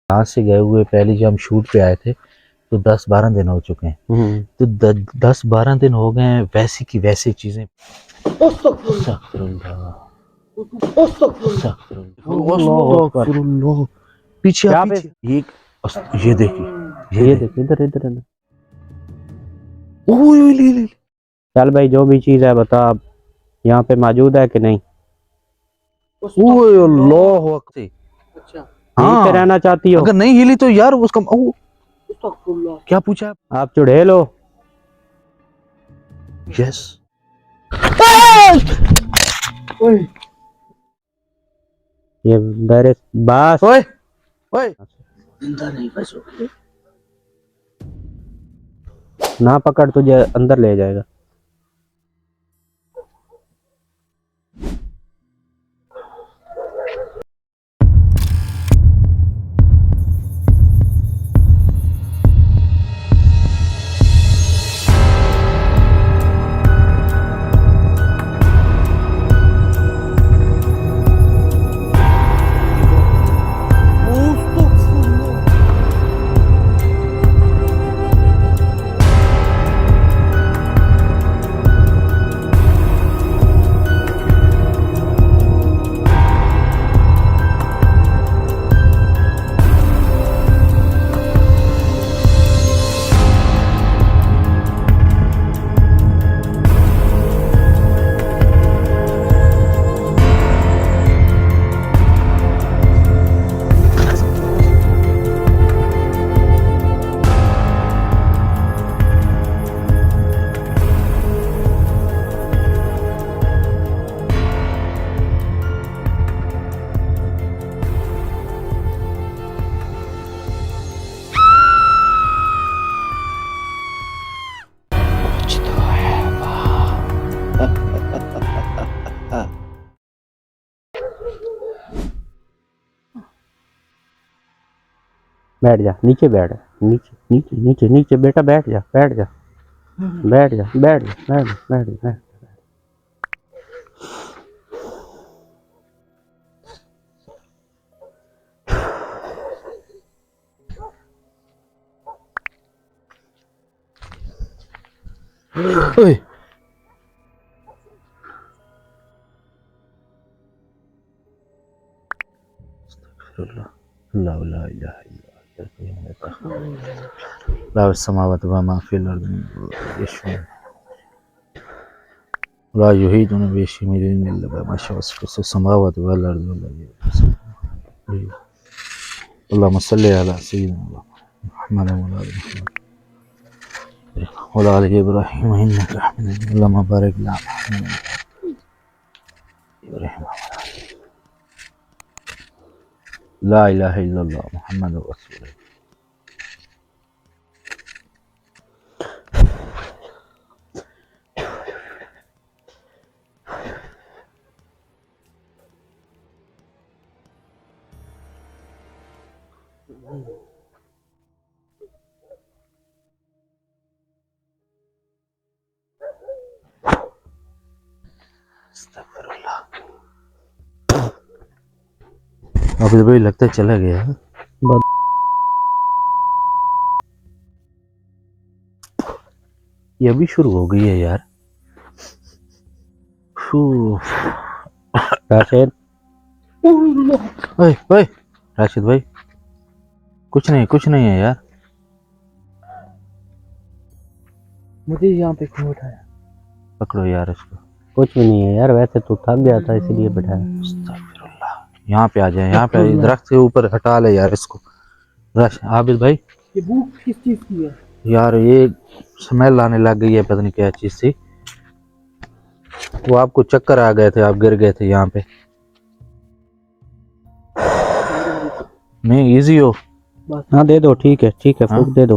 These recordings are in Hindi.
यहाँ से गए हुए पहले जब हम शूट पे आए थे तो 10-12 दिन हो चुके हैं। तो 10-12 दिन हो गए हैं, वैसी की वैसी चीजें। पीछे क्या पीछे ये देखिए ये देख इधर इधर इधर। ले। चल भाई जो भी चीज है बता अब यहाँ पे मौजूद है कि नहीं। अल्लाह अकबर। यहीं पे हाँ, रहना चाहती हो? अगर नहीं हिली तो यार उसका क्या पूछा आप चुड़ैल हो? यस। ये बैरे बस ओए ओए जिंदा नहीं बस ना पकड़ तुझे अंदर ले जाएगा। बैठ जा नीचे बैठ नीचे नीचे नीचे नीचे बेटा बैठ जा बैठ जा बैठ जा बैठ जा बैठ जा बैठ जा। ओए ला समावत व मा फिल अर्द यशफा ला युहीदुन बिशैइन मिन इल्मिही इल्ला मा शाअ वसअ समावत वल अर्द अल्लाहुम्मा सल्लि अला सय्यिदिना मुहम्मद व अला आलि इब्राहीम इन्नका हमीदुम मजीद अल्लाहुम्मा बारिक अला मुहम्मद इब्राहीम ला इलाहा इल्लल्लाह मुहम्मदुर रसूलुल्लाह। अभी भाई लगता है चला गया। ये अभी शुरू हो गई है यार। राशिद ओए ओए राशिद भाई कुछ नहीं है यार। मुझे यहाँ पे क्यों उठाया? पकड़ो यार इसको। कुछ भी नहीं है यार, वैसे तो थक गया था इसलिए बैठाया। यहाँ पे आ जाए, यहाँ पे दरख्त के ऊपर हटा ले यार इसको। आबिद भाई ये भूख किस चीज की है यार? ये स्मेल आने लग गई है, पता नहीं क्या चीज थी। वो आपको चक्कर आ गए थे, आप गिर गए थे यहाँ पे। नहीं इजी हो। हाँ दे दो, ठीक है हाँ? फूक दे दो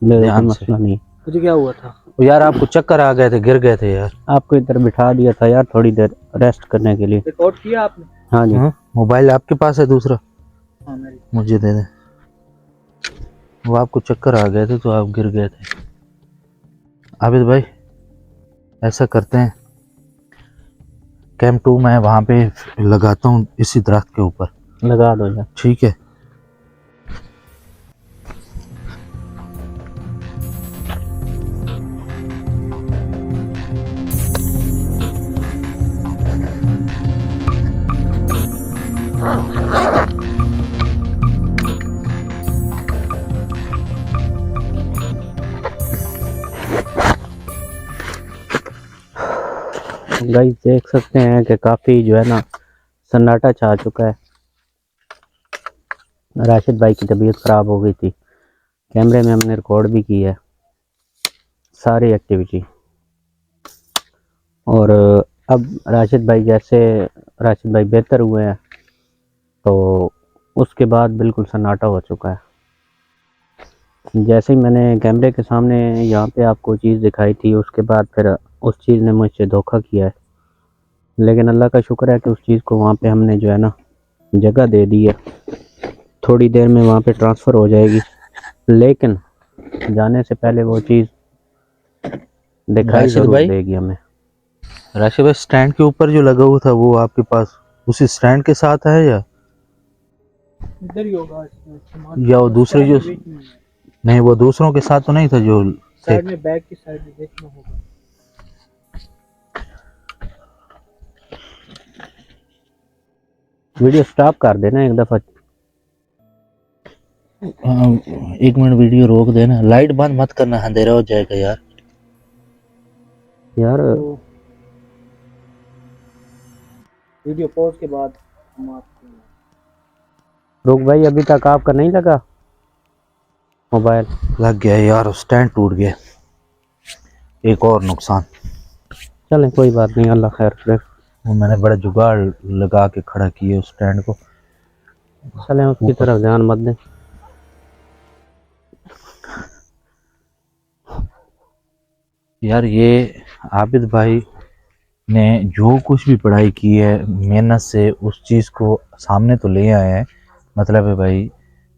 मसला नहीं। मुझे क्या हुआ था यार आपको चक्कर आ गए थे, गिर गए थे यार। आपको इधर बिठा दिया था यार थोड़ी देर रेस्ट करने के लिए। रिकॉर्ड किया आपने? हाँ जी। मोबाइल आपके पास है दूसरा? हाँ मेरी। मुझे दे दे। वो आपको चक्कर आ गए थे तो आप गिर गए थे। आबिद भाई ऐसा करते हैं, कैंप 2 मैं वहां पे लगाता हूँ इसी दरख्त के ऊपर। लगा दो यार। ठीक है। गाइस देख सकते हैं कि काफ़ी जो है ना सन्नाटा छा चुका है। राशिद भाई की तबीयत ख़राब हो गई थी। कैमरे में हमने रिकॉर्ड भी की है सारी एक्टिविटी। और अब राशिद भाई बेहतर हुए हैं तो उसके बाद बिल्कुल सन्नाटा हो चुका है। जैसे ही मैंने कैमरे के सामने यहाँ पे आपको चीज़ दिखाई थी उसके बाद फिर उस चीज़ ने मुझसे धोखा किया है। लेकिन अल्लाह का शुक्र है कि उस चीज़ को वहाँ पे हमने जो है ना जगह दे दी है। थोड़ी देर में वहाँ पे ट्रांसफ़र हो जाएगी, लेकिन जाने से पहले वो चीज़ दिखाई राशिद ज़रूर भाई, देगी हमें। राशिद भाई स्टैंड के ऊपर जो लगा हुआ था वो आपके पास उसी स्टैंड के साथ है या इधर ही होगा सामान। या वो दूसरे साइड जो, में बीच में, नहीं वो दूसरों के साथ तो नहीं था जो थे? साइड में बैक की साइड में देखना होगा। वीडियो स्टॉप कर देना एक दफ़ा। हाँ, 1 मिनट वीडियो रोक देना, लाइट बंद मत करना, अंधेरा हो जाएगा यार। यार तो वीडियो पॉज के बाद हम आपको रुक भाई, अभी तक आपका नहीं लगा मोबाइल? लग गया यार, स्टैंड टूट गया, एक और नुकसान। चलें कोई बात नहीं, अल्लाह खैर करे। वो मैंने बड़ा जुगाड़ लगा के खड़ा किया उस स्टैंड को चलें उसकी ऊपर। तरफ ध्यान मत दें। यार ये आबिद भाई ने जो कुछ भी पढ़ाई की है मेहनत से उस चीज़ को सामने तो ले आए हैं, मतलब है भाई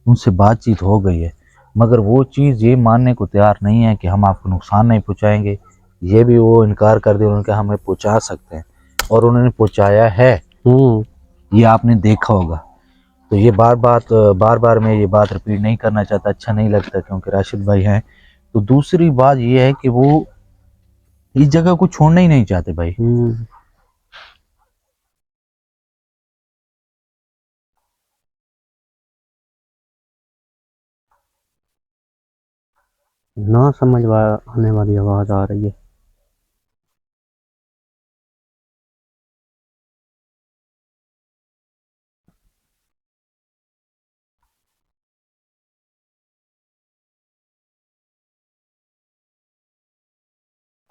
उनसे बातचीत हो गई है, मगर वो चीज़ ये मानने को तैयार नहीं है कि हम आपको नुकसान नहीं पहुंचाएंगे। ये भी वो इनकार कर दिया उन्होंने कहा हमें पहुंचा सकते हैं, और उन्होंने पहुंचाया है, ये आपने देखा होगा। तो ये बार बार मैं ये बात रिपीट नहीं करना चाहता, अच्छा नहीं लगता क्योंकि राशिद भाई हैं। तो दूसरी बात ये है कि वो इस जगह को छोड़ना ही नहीं चाहते भाई। ना समझ आने वाली आवाज़ आ रही है।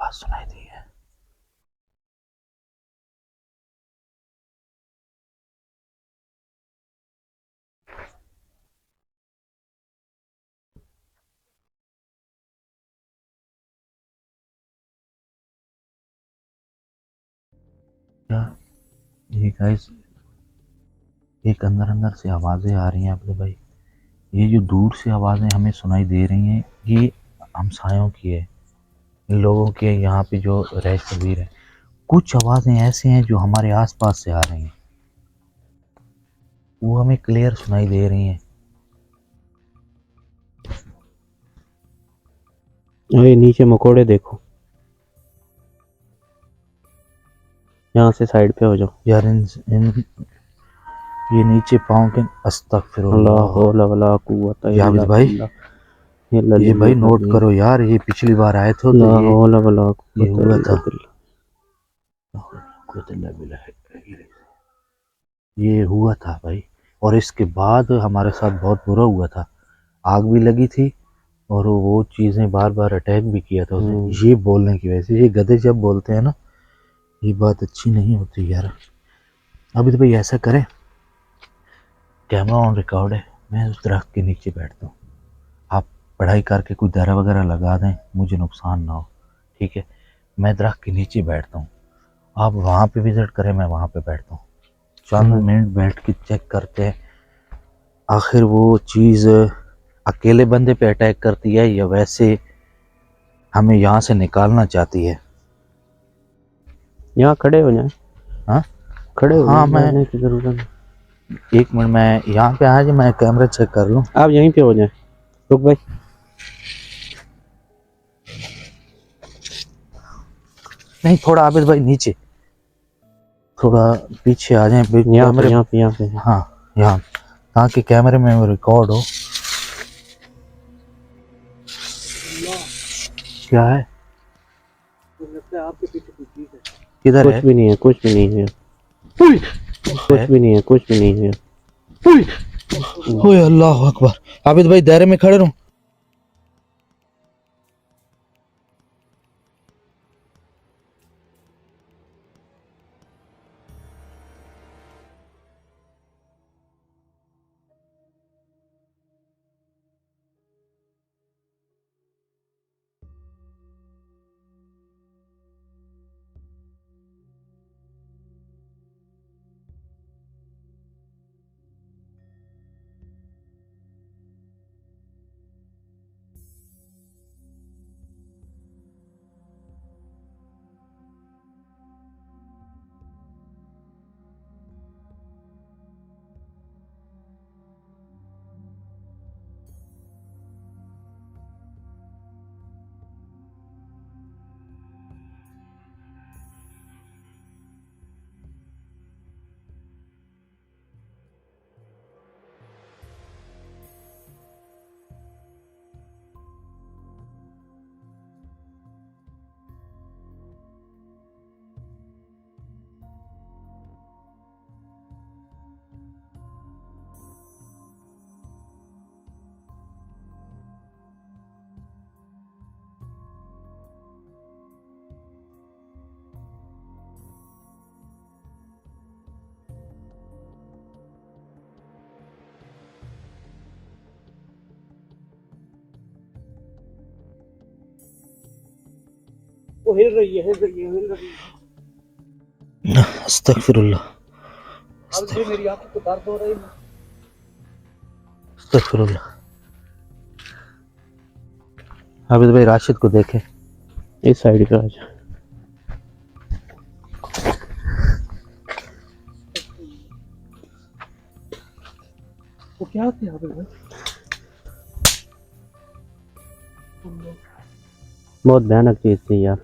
बात सुनाई दी है। क्या ये गाइस, एक अंदर अंदर से आवाज़ें आ रही हैं अपने भाई, ये जो दूर से आवाज़ें हमें सुनाई दे रही हैं ये हमसायों की है, इन लोगों के यहाँ पे जो रह शबीर है। कुछ आवाज़ें ऐसी हैं जो हमारे आसपास से आ रही हैं, वो हमें क्लियर सुनाई दे रही हैं। ये नीचे मकोड़े देखो, यहाँ से साइड पे हो जाओ। यार इन ये नीचे पाँव के, अस्तगफिरुल्लाह। ये आबिद भाई, ये भाई नोट करो यार, ये पिछली बार आए थे तो ये हुआ था, ये हुआ था भाई। और इसके बाद हमारे साथ बहुत बुरा हुआ था, आग भी लगी थी और वो चीज़ें बार बार अटैक भी किया था उसे, ये बोलने की वजह से। ये गधे जब बोलते हैं ना, ये बात अच्छी नहीं होती यार। अभी तो भाई ऐसा करें, कैमरा ऑन रिकॉर्ड है, मैं उस दरख्त के नीचे बैठता हूँ, आप पढ़ाई करके कोई दायरा वगैरह लगा दें, मुझे नुकसान ना हो, ठीक है? मैं दरख्त के नीचे बैठता हूँ, आप वहाँ पे विज़िट करें, मैं वहाँ पे बैठता हूँ, चंद मिनट बैठ के चेक करते हैं आखिर वो चीज़ अकेले बंदे पे अटैक करती है या वैसे हमें यहाँ से निकालना चाहती है। यहाँ खड़े हो जाए। हाँ खड़े हो हाँ, मैं बैठने की जरूरत नहीं। 1 मिनट मैं यहाँ पे आ जाए, मैं कैमरा चेक कर लूँ। आप यहीं पे हो जाए। रुक भाई, नहीं थोड़ा आबिद भाई नीचे, थोड़ा पीछे आ जाए कैमरे। यहाँ पे। हाँ यहाँ, ताकि कैमरे में रिकॉर्ड हो। क्या है? लगता है आपके पीछे कोई चीज है। किधर है? कुछ भी नहीं है, कुछ भी नहीं है, उई, कुछ भी नहीं है, कुछ भी नहीं है। उई, ओए अल्लाह अकबर। आबिद भाई दायरे में खड़े रहो। वो हिल रही है, हिल रही है, हिल रही है। अस्तगफिरुल्लाह, अब भी मेरी आंखों को दर्द हो रही है। अस्तगफिरुल्लाह। आबिद भाई राशिद को देखे। इस साइड पे आ जा। वो क्या थे यहाँ पे भाई? बहुत भयानक चीज थी यार।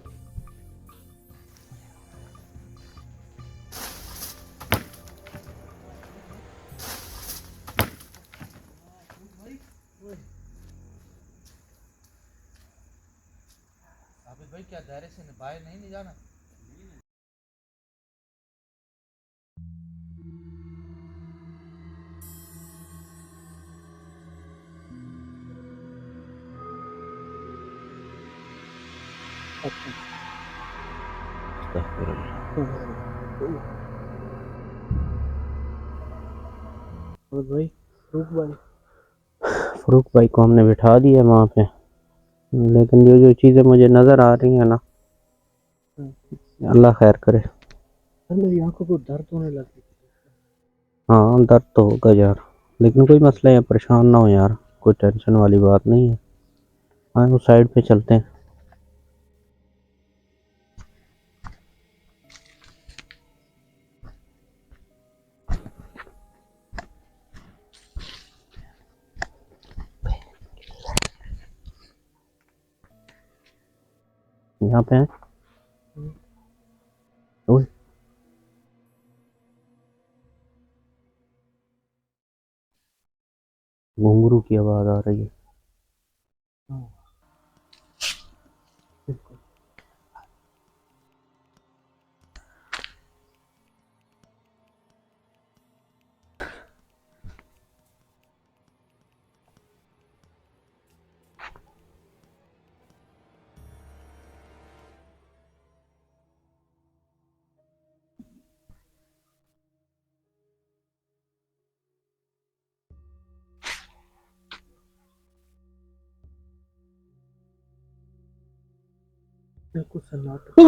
आबिद भाई क्या दायरे से बाहर नहीं जाना? अच्छा। और भाई रुक भाई। फरूक भाई को हमने बिठा दिया वहाँ पे, लेकिन जो जो चीज़ें मुझे नज़र आ रही हैं ना, अल्लाह खैर करे। सर मेरी आंखों को दर्द होने लगी। हाँ दर्द तो होगा यार, लेकिन कोई मसला है, परेशान ना हो यार, कोई टेंशन वाली बात नहीं है। हाँ उस साइड पे चलते हैं। यहाँ पे है। ओए घुंघरू की आवाज़ आ रही है। बिल्कुल सन्नाटा। क्या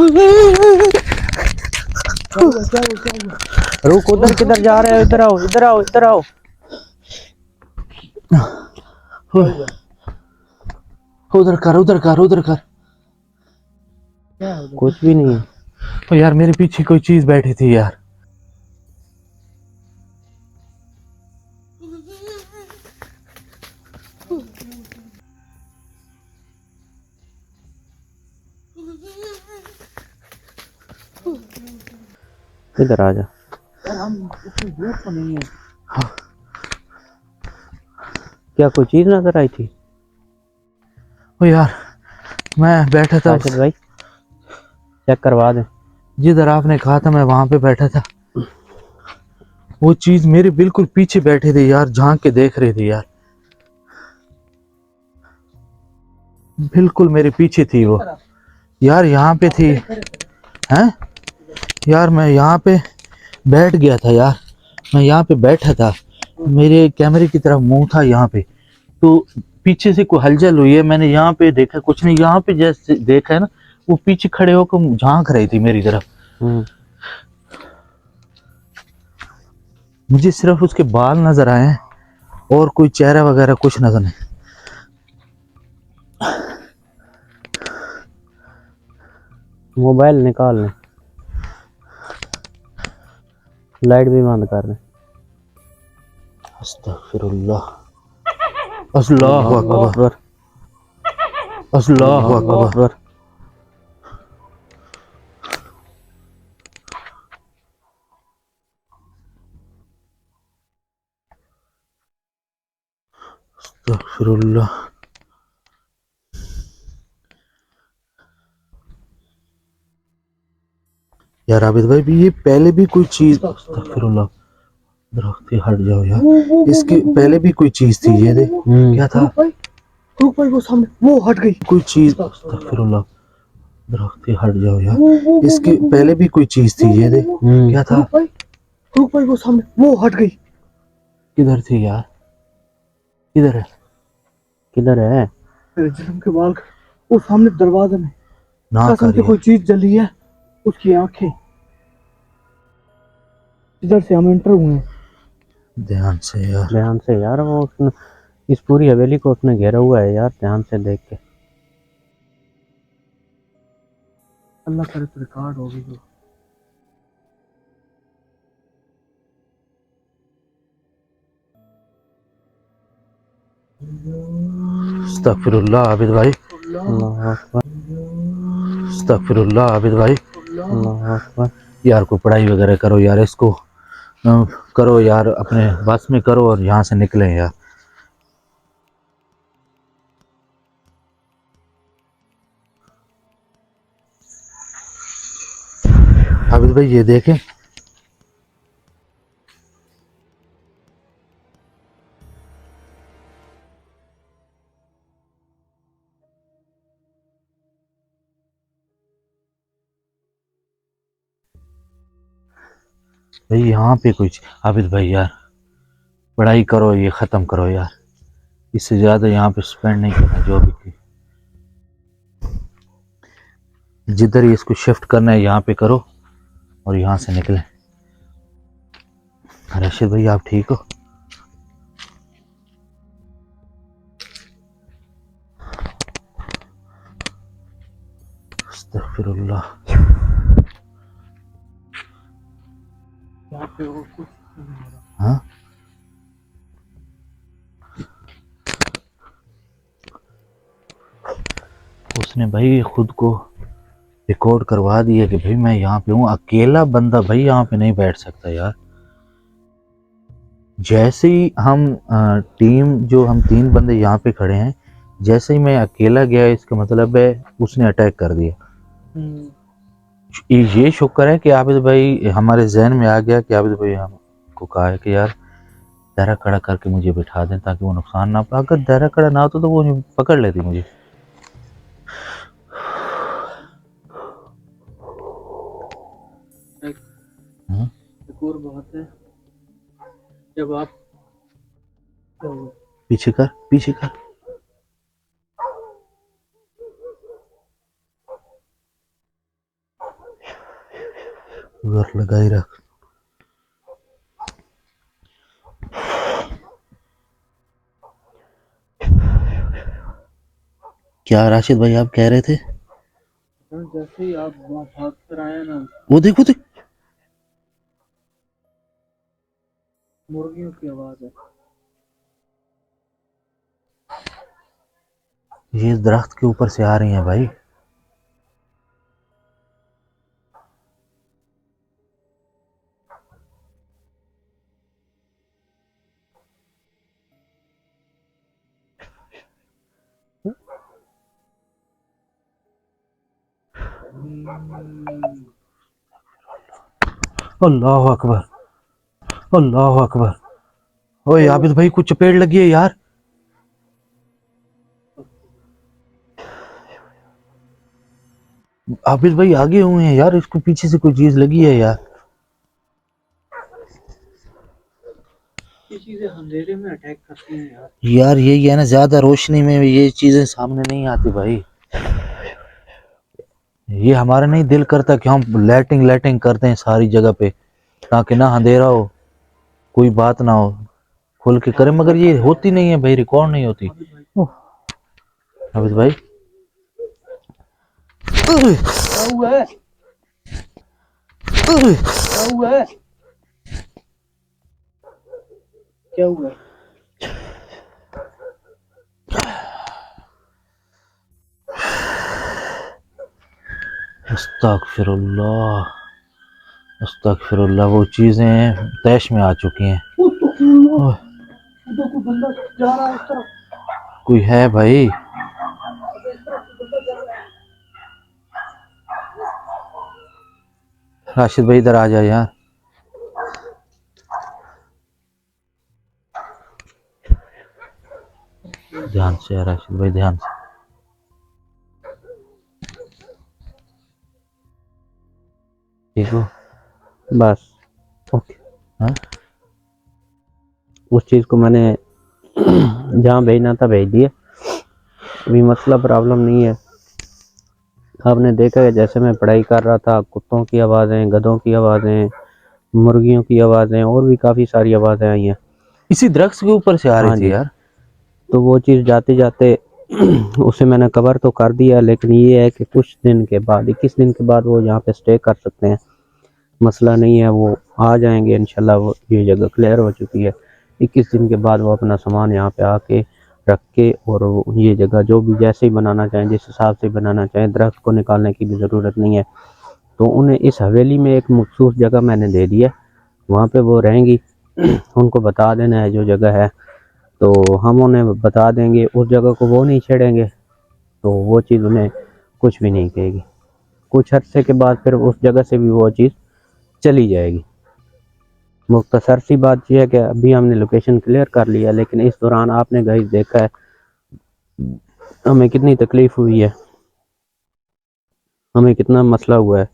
हुआ, क्या हुआ, क्या हुआ? रुक, उधर किधर जा रहे हो? इधर आओ, इधर आओ, इधर आओ। क्या हुआ? उधर कर, उधर कर, उधर कर। क्या है उधर? कुछ भी नहीं है। ओ यार मेरे पीछे कोई चीज बैठी थी यार। इधर आ जा। यार हम इतनी दूर तो नहीं है। क्या कोई चीज़ नज़र आई थी? ओ यार मैं बैठा था। राशिद भाई चेक करवा दें। जिधर आपने कहा था मैं वहां पे बैठा था, वो चीज मेरे बिल्कुल पीछे बैठे थे यार, झांक के देख रहे थे यार, बिल्कुल मेरे पीछे थी वो यार, यहाँ पे थी। हैं यार, मैं यहाँ पे बैठ गया था यार, मैं यहाँ पे बैठा था, मेरे कैमरे की तरफ मुंह था यहाँ पे, तो पीछे से कोई हलचल हुई है, मैंने यहाँ पे देखा कुछ नहीं, यहाँ पे जैसे देखा है ना, वो पीछे खड़े होकर झांक रही थी मेरी तरफ, मुझे सिर्फ उसके बाल नजर आए हैं और कोई चेहरा वगैरह कुछ नजर नहीं। मोबाइल निकाल लें, लाइट भी बंद कर लें। अस्तगफिरुल्लाह, अल्लाहु अल्लाहु अकबर, अकबर, अल्लाहु अल्लाहु अकबर। अकबर। अस्तगफिरुल्लाह। यार आबिद भाई भी ये पहले भी कोई चीज, अस्तगफिरुल्लाह, दरख्त से हट जाओ यार, इसके पहले भी कोई चीज थी, ये दे क्या था, रुक भाई, वो सामने वो हट गई। कोई चीज, अस्तगफिरुल्लाह, दरख्त से हट जाओ यार, इसके पहले भी कोई चीज थी, ये दे क्या था, रुक भाई, वो सामने वो हट गई। किधर थी यार, किधर है, किधर है? मेरे जिस्म के बाल, वो सामने दरवाजे में ना कसम कर से यार, कोई चीज जली है, उसकी आंखें, इधर से हम एंटर हुए हैं। ध्यान से यार, ध्यान से यार, वो उसने इस पूरी हवेली को उसने घेरा हुआ है यार, ध्यान से देख के। अल्लाह करे तो रिकॉर्ड होगी जो। अस्तगफिरुल्लाह आबिद भाई, अल्लाहु अकबर, अस्तगफिरुल्लाह आबिद भाई, अल्लाहु अकबर। यार को पढ़ाई वगैरह करो यार, इसको करो यार, अपने बस में करो और यहाँ से निकलें यार। आबिद भाई ये देखें, भाई यहाँ पे कुछ, आबिद भाई यार पढ़ाई करो, ये ख़त्म करो यार, इससे ज़्यादा यहाँ पे स्पेंड नहीं करना, जो भी की जिधर ही इसको शिफ्ट करना है यहाँ पे करो और यहाँ से निकलें। रशीद भाई आप ठीक हो? अस्तगफिरुल्लाह। यहाँ पे और कुछ नहीं हो रहा। हाँ उसने भाई खुद को रिकॉर्ड करवा दिया कि भाई मैं यहाँ पे हूँ, अकेला बंदा भाई यहाँ पे नहीं बैठ सकता यार। जैसे ही हम टीम जो हम 3 बंदे यहाँ पे खड़े हैं, जैसे ही मैं अकेला गया, इसका मतलब है उसने अटैक कर दिया। ये शुक्र है कि आबिद भाई हमारे जहन में आ गया कि आबिद भाई हमको कहा है कि यार दायरा खड़ा करके मुझे बिठा दें ताकि वो नुकसान ना पाए, अगर दायरा खड़ा ना होता तो वो पकड़ लेती मुझे। हाँ? एक और बात है, जब आप पीछे कर, पीछे कर, जोर लगाई रख। क्या राशिद भाई आप कह रहे थे? जैसे ही आप वहाँ भाग कर आए ना, वो देखो देख, मुर्गियों की आवाज है। ये दरख्त के ऊपर से आ रही हैं भाई। अल्लाह अकबर, अल्लाह अकबर। ओए आबिद भाई कुछ चपेट लगी है यार। आबिद भाई आगे हुए हैं यार, इसको पीछे से कोई चीज लगी है यार। ये चीजें अंधेरे में अटैक करती हैं यार। यार यही है ना, ज्यादा रोशनी में ये चीजें सामने नहीं आती भाई। ये हमारा नहीं दिल करता कि हम लाइटिंग लाइटिंग करते हैं सारी जगह पे, ताकि ना अंधेरा हो, कोई बात ना हो, खुल के करें, मगर ये होती नहीं है भाई, रिकॉर्ड नहीं होती। आबिद भाई आबिद भाई क्या हुआ है? क्या हुआ है? क्या हुआ है? अस्तगफिरुल्लाह, अस्तगफिरुल्लाह, वो चीजें तैश में आ चुकी हैं। ओह, उधर कोई बंदा जा रहा है इस तरफ। कोई है भाई? अबे इस तरफ कोई बंदा जा रहा है। राशिद भाई इधर आ जाए यार। ध्यान से यार राशिद भाई, ध्यान से। ठीक हो? बस ओके। हाँ? उस चीज़ को मैंने जहाँ भेजना था भेज दिया, अभी मसला प्रॉब्लम नहीं है। आपने देखा है जैसे मैं पढ़ाई कर रहा था, कुत्तों की आवाज़ें, गधों की आवाज़ें, मुर्गियों की आवाज़ें और भी काफ़ी सारी आवाज़ें आई हैं। इसी दरख्त के ऊपर से आ रही हाँ थी जी। यार। तो वो चीज़ जाते जाते उसे मैंने कवर तो कर दिया, लेकिन ये है कि कुछ दिन के बाद, 21 दिन के बाद वो यहाँ पे स्टे कर सकते हैं, मसला नहीं है, वो आ जाएंगे इंशाल्लाह। वो ये जगह क्लियर हो चुकी है। 21 दिन के बाद वो अपना सामान यहाँ पे आके रख के, और ये जगह जो भी जैसे ही बनाना चाहें, जिस हिसाब से बनाना चाहें, दरख्त को निकालने की भी ज़रूरत नहीं है। तो उन्हें इस हवेली में एक मखसूस जगह मैंने दे दी है, वहाँ पे वो रहेंगी। उनको बता देना है जो जगह है, तो हम उन्हें बता देंगे, उस जगह को वो नहीं छेड़ेंगे, तो वो चीज़ उन्हें कुछ भी नहीं कहेगी। कुछ अरसे के बाद फिर उस जगह से भी वो चीज़ चली जाएगी। मुख्तसर सी बात यह है कि अभी हमने लोकेशन क्लियर कर लिया, लेकिन इस दौरान आपने गाइस देखा है हमें कितनी तकलीफ़ हुई है, हमें कितना मसला हुआ है।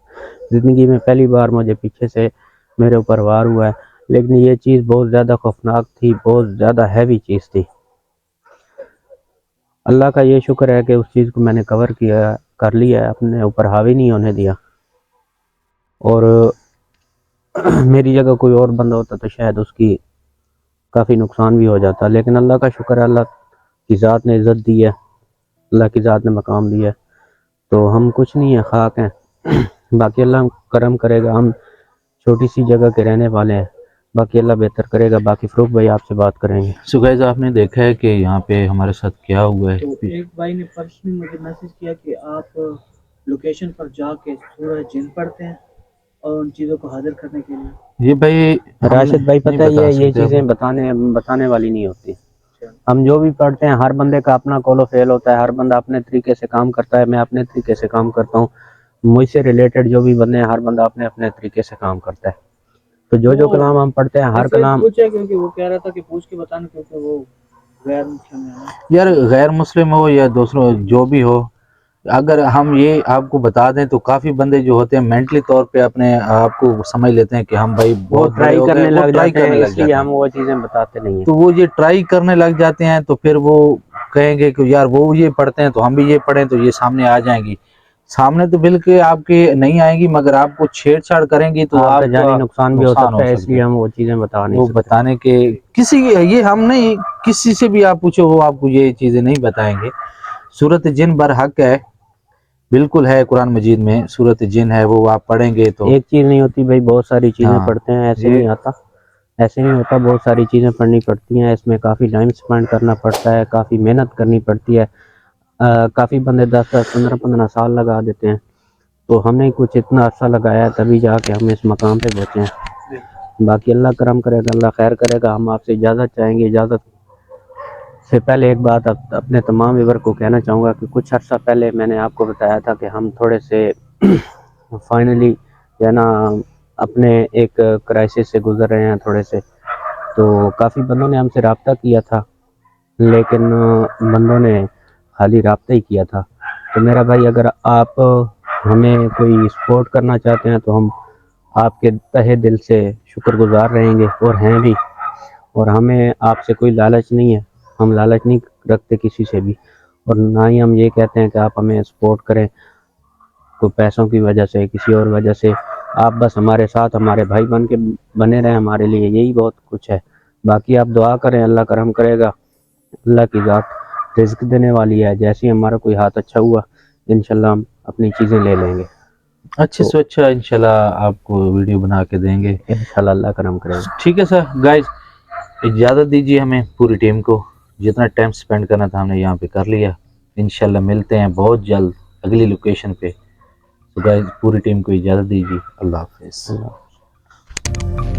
ज़िंदगी में पहली बार मुझे पीछे से मेरे ऊपर वार हुआ है, लेकिन ये चीज़ बहुत ज़्यादा खौफनाक थी, बहुत ज़्यादा हैवी चीज़ थी। अल्लाह का ये शुक्र है कि उस चीज़ को मैंने कवर किया, कर लिया है, अपने ऊपर हावी नहीं होने दिया। और मेरी जगह कोई और बंदा होता तो शायद उसकी काफ़ी नुकसान भी हो जाता, लेकिन अल्लाह का शुक्र है, अल्लाह की ज़ात ने इज़्ज़त दी है, अल्लाह की ज़ात ने मकाम दिया है, तो हम कुछ नहीं है, खाक हैं। बाकी अल्लाह करम करेगा, हम छोटी सी जगह के रहने वाले हैं, बाकी अल्लाह बेहतर करेगा। बाकी फ़रूक भाई आपसे बात करेंगे। सो गाइस आपने देखा है कि यहाँ पे हमारे साथ क्या हुआ है। तो एक भाई ने पर्सनली मुझे मैसेज किया कि आप लोकेशन पर जाके सूरज जिन पढ़ते हैं और उन चीज़ों को हाजिर करने के लिए। ये भाई हम राशिद भाई नहीं पता है बता ये सकते चीज़ें आपको। बताने वाली नहीं होती। हम जो भी पढ़ते हैं, हर बंदे का अपना कौलो फेल होता है, हर बंदा अपने तरीके से काम करता है, मैं अपने तरीके से काम करता हूँ, मुझसे रिलेटेड जो भी बंदे हैं, हर बंदा अपने अपने तरीके से काम करता है। तो जो कलाम हम पढ़ते हैं, हर कलाम पूछा क्योंकि वो कह रहा था कि पूछ के बताना, क्योंकि वो गैर मुस्लिम है ना। यार गैर मुस्लिम हो या दूसरों जो भी हो, अगर हम ये आपको बता दें तो काफी बंदे जो होते हैं मेंटली तौर पे अपने आप को समझ लेते हैं कि हम भाई वो बहुत बड़े ट्राई हो गए, करने वो लग ट्राई जाते करने हैं, लग इसलिए जाते हैं। हम वो चीज़ें बताते नहीं हैं। तो वो ये ट्राई करने लग जाते हैं, तो फिर वो कहेंगे कि यार वो ये पढ़ते हैं तो हम भी ये पढ़ें, तो ये सामने आ जाएंगी। सामने तो बिल्कुल आपके नहीं आएंगी, मगर आपको छेड़छाड़ करेंगी तो आपका जानी आपका नुकसान भी हो नुकसान सकता हो है, सकता इसलिए है। हम वो चीज़ें बता नहीं वो सकते। बताने के किसी, ये हम नहीं, किसी से भी आप पूछो वो आपको ये चीजें नहीं बताएंगे। सूरत जिन बरहक है, बिल्कुल है कुरान मजीद में सूरत जिन है, वो आप पढ़ेंगे तो। एक चीज़ नहीं होती भाई, बहुत सारी चीज़ें हाँ पढ़ते हैं, ऐसे ये नहीं आता, ऐसे नहीं होता, बहुत सारी चीज़ें पढ़नी पड़ती हैं, इसमें काफ़ी टाइम स्पेंड करना पड़ता है, काफ़ी मेहनत करनी पड़ती है। काफ़ी बंदे 10-10, 15-15 साल लगा देते हैं, तो हमने कुछ इतना अर्सा लगाया है, तभी जाके हम इस मकाम पे पहुँचे हैं। बाकी अल्लाह करम करेगा, अल्लाह खैर करेगा। हम आपसे इजाज़त चाहेंगे। इजाज़त से पहले एक बात अपने तमाम व्यूअर को कहना चाहूँगा कि कुछ अर्सा पहले मैंने आपको बताया था कि हम थोड़े से फाइनली जो है ना अपने एक क्राइसिस से गुजर रहे हैं थोड़े से। तो काफ़ी बंदों ने हमसे रब्ता किया था, लेकिन बंदों ने खाली रब्ता ही किया था। तो मेरा भाई, अगर आप हमें कोई सपोर्ट करना चाहते हैं तो हम आपके तहे दिल से शुक्रगुजार रहेंगे और हैं भी। और हमें आपसे कोई लालच नहीं है, हम लालच नहीं रखते किसी से भी, और ना ही हम ये कहते हैं कि आप हमें सपोर्ट करें कोई पैसों की वजह से, किसी और वजह से। आप बस हमारे साथ हमारे भाई बन के बने रहें हमारे लिए, यही बहुत कुछ है। बाकी आप दुआ करें, अल्लाह करम करेगा। अल्लाह की ज़ात रिज़्क देने वाली है, जैसे ही हमारा कोई हाथ अच्छा हुआ इंशाल्लाह हम अपनी चीज़ें ले लेंगे। अच्छे तो से अच्छा इंशाल्लाह आपको वीडियो बना के देंगे। इंशाल्लाह अल्लाह करम करेगा। ठीक है सर। गाइस, इजाज़त दीजिए हमें, पूरी टीम को। जितना टाइम स्पेंड करना था हमने यहाँ पे कर लिया। इंशाल्लाह मिलते हैं बहुत जल्द अगली लोकेशन पे। तो गाइस, पूरी टीम को इजाज़त दीजिए। अल्लाह हाफिज़। अल्लाह